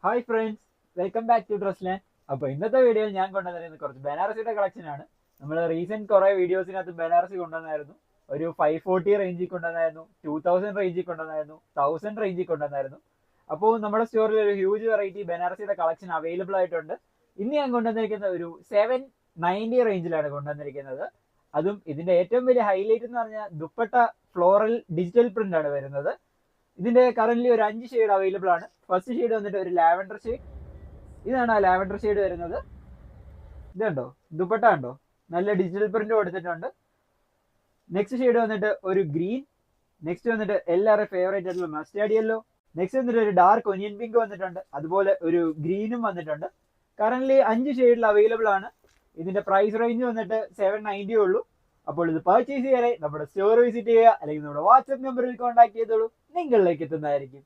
Hi friends, welcome back to Dress Land. അപ്പോൾ ഇന്നത്തെ വീഡിയോയിൽ ഞാൻ കൊണ്ടുവന്നിരുന്നത് കുറച്ച് ബനാറസിയുടെ കളക്ഷൻ ആണ്. നമ്മൾ റീസെന്റ് കുറെ വീഡിയോസിനകത്ത് ബനാറസി കൊണ്ടുവന്നായിരുന്നു. ഒരു 540 റേഞ്ചിൽ കൊണ്ടുവന്നായിരുന്നു, 2000 റേഞ്ചിൽ കൊണ്ടുവന്നായിരുന്നു, 1000 റേഞ്ചിൽ കൊണ്ടുവന്നായിരുന്നു. അപ്പോൾ നമ്മുടെ സ്റ്റോറിൽ ഒരു ഹ്യൂജ് വെറൈറ്റി ബനാറസിയുടെ കളക്ഷൻ അവൈലബിൾ ആയിട്ടുണ്ട്. ഇന്ന് ഞാൻ കൊണ്ടുവന്നിരിക്കുന്നത് ഒരു 790 റേഞ്ചിലാണ് കൊണ്ടുവന്നിരിക്കുന്നത്. അതും ഇതിന്റെ ഏറ്റവും വലിയ ഹൈലൈറ്റ് എന്ന് പറഞ്ഞാൽ ദുപ്പട്ട ഫ്ലോറൽ ഡിജിറ്റൽ പ്രിന്റ് ആണ് വരുന്നത്. ഇതിന്റെ കറന്റ് ഒരു 5 ഷെയ്ഡ് അവൈലബിൾ ആണ്. ഫസ്റ്റ് ഷെയ്ഡ് വന്നിട്ട് ഒരു ലാവൻഡർ ഷെയ്ഡ്. ഇതാണ് ആ ലാവൻഡർ ഷെയ്ഡ് വരുന്നത്. ഇതുണ്ടോ, ദുപ്പട്ട ഉണ്ടോ, നല്ല ഡിജിറ്റൽ പ്രിന്റ് കൊടുത്തിട്ടുണ്ട്. നെക്സ്റ്റ് ഷെയ്ഡ് വന്നിട്ട് ഒരു ഗ്രീൻ. നെക്സ്റ്റ് വന്നിട്ട് എല്ലാവരുടെ ഫേവറേറ്റ് ആയിട്ടുള്ള മസ്റ്റാർഡ് യെല്ലോ. നെക്സ്റ്റ് വന്നിട്ട് ഒരു ഡാർക്ക് ഒനിയൻ പിങ്ക് വന്നിട്ടുണ്ട്. അതുപോലെ ഒരു ഗ്രീനും വന്നിട്ടുണ്ട്. കറന്റ് 5 ഷെയ്ഡിൽ അവൈലബിൾ ആണ്. ഇതിന്റെ പ്രൈസ് റേഞ്ച് വന്നിട്ട് 790 ഉള്ളൂ. അപ്പോൾ ഇത് പർച്ചേസ് ചെയ്യാനായി നമ്മുടെ സ്റ്റോർ വിസിറ്റ് ചെയ്യുക, അല്ലെങ്കിൽ നമ്മുടെ വാട്സ്ആപ്പ് നമ്പറിൽ കോൺടാക്ട് ചെയ്തോളൂ, നിങ്ങളിലേക്ക് എത്തുന്നതായിരിക്കും.